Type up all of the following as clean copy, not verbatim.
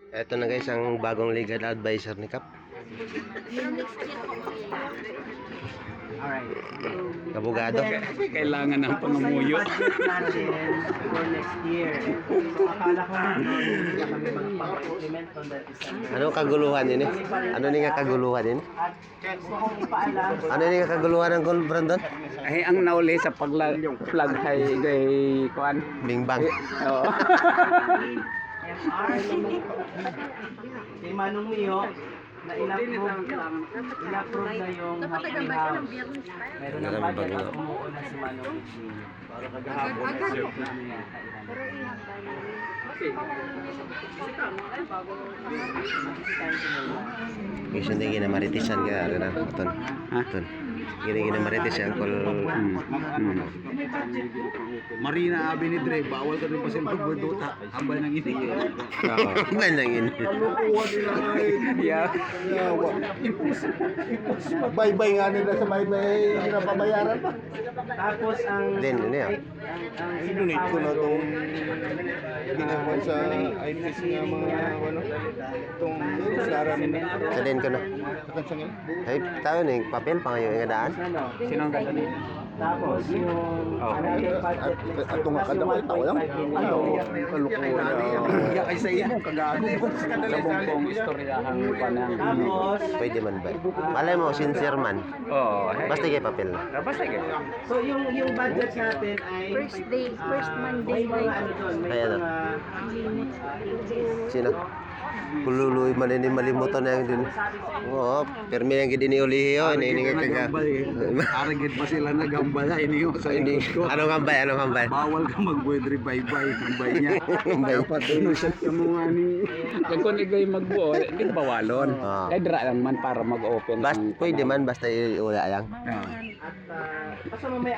Ito na guys ang bagong legal advisor ni Kap. Alright. Kabugado. Kailangan ng pangumuyo. Natin for next year. So akala ko hindi kami magpapa-implement on that December. Ano kaguluhan ini? Ano ni nga kaguluhan ini? At gusto kong ipaalam. Ano ni nga kaguluhan ng Brandon? Ay ang nauli sa pag-plug hay gay kuan. Bingbang. Oo. MR kay Manong Mio na in-approve na yung happy house. Meron ng budget at umuo na si Manong Mio. Para kagahapon serve namin yan. Gusto hindi na maritisan ka na ton. Ton. Gini maritis ang kol. Marina Ave ni Dre, bawal ka rin pa siyang pagbuduta. Ambay nang ini. Ban lang ini. Yeah. Bye-bye nga nila sa bye-bye. Hindi na pabayaran pa. Tapos ang Din ini ah. Donate ko na itong ginawa sa IPS nga mga ano. Itong saran na. Sadin ko na. Kansangin. Ay, tayo ni papel pa ngayon nga daan. Sinong ganda tapos yung another budget At itong kadawal tao lang. Ano? Kalukuhan. Iya kay sa iya mo kagago. sa buong istoryahang panang. tapos Pwede man ba? Malay mo sincere man. Oo. Basta kay papel na. Basta gay. so yung budget natin ay First Monday may mga ano doon, may Ay, ano? mga Sino? Kululuy man ini malimutan na yung din. Oo, permi yang gid ni ulihi yo ini nga kaga. Aragid pa sila nagambala ini yo sa Ini ko. ano ngambay, ano ngambay? Bawal ka mag-boydre bye-bye. Ambay niya. Dapat doon siya sa mga ni. Kung kun igay magbuo, di bawalon. Ah. Kay dira lang man para mag-open. Basta pwede man basta iula lang. at basta mamaya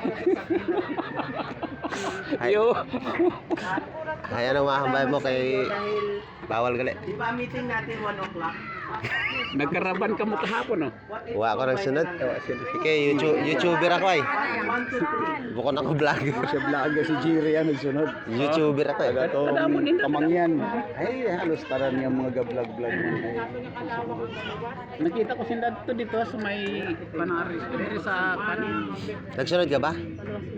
Ay, Yo. ay ano mahambay mo kay dahil bawal gali. di ba meeting natin 1 o'clock Nagkaraban ka mo kahapon, no? Wa ako nang sunod. Kay YouTuber ako ay. 1 to 3 Bukod ako vlog. Siya vlogger si Jiri yan nagsunod. YouTuber ako eh. Itong kamangyan. Ay, halos taran yung mga gablog-vlog. Nakita ko sinda dito sa may Panaris, dito sa kanin. Nagsunod ka ba?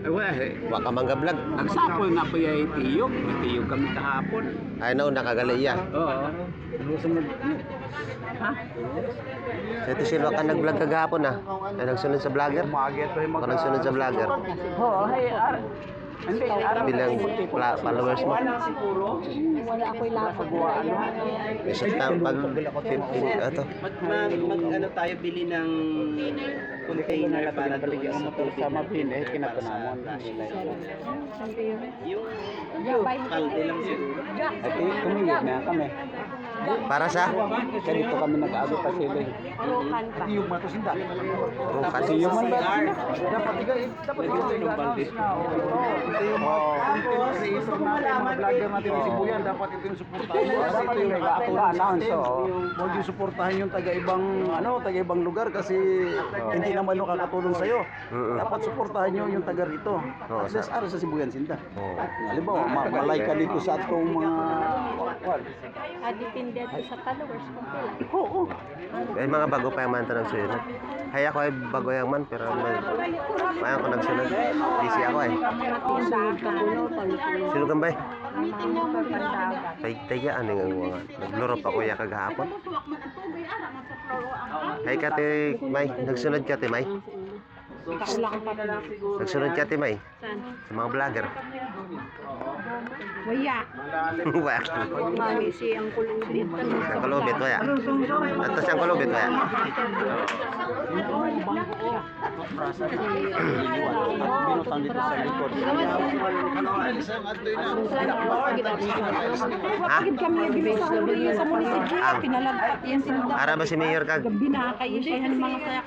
Ay wala. Wa ka mangga vlog. Nagsapol nga po yung tiyog. Tiyog kami kahapon. Ay nauna kagali iya. Oo. Ha? Sa ito silwa ka nag-vlog kagahapon ah. Ay nagsunod sa vlogger. Ako nagsunod sa vlogger. Oo, hay hindi, Bilang followers mo. wala siguro Wala ako'y lapat. Isa pag 15 ato. mag ano tayo bili ng container para doon sa tubig sa mabin eh kinatanamon. yung kalde lang siguro At tumingin na kami. Para sa Kaya dito kami nag-aabot pa sila. Rukan pa. Yung matusinda. rukan. Yung man Dapat dapat yung balde. ito yung mga creator natin, mga vlogger natin sa Sibuyan, dapat ito yung suportahan. Dapat yung announce. Huwag yung suportahan yung taga-ibang taga-ibang lugar kasi hindi naman yung kakatulong sa'yo. Dapat suportahan nyo yung taga rito. Oo, At least araw sa Sibuyan Sinta. Oo. Halimbawa, malay ka dito sa atong mga... Depende sa followers kung pila. Oo. Ay mga bago pa yung man ito nagsunod. Hay ako ay bago yung man pero may ako nagsunod. Busy ako eh. Sino kambay? Tayaan nga mga. Naglurop ako ya kagahapon. Hay kate May, nagsunod ka te May. Nagsunod ka te May. Sa mga vlogger. Waya. Wala. Mami si ang kulubit. Ang kulubit wala. Ato siyang kulubit wala. Binutang dito sa likod. Ha? Bakit kami ibibig sa munisipyo? Ang. Pinalagpat yan sila. Para ba si Mayor kag? Gabi na kayo siya ng mga sayak.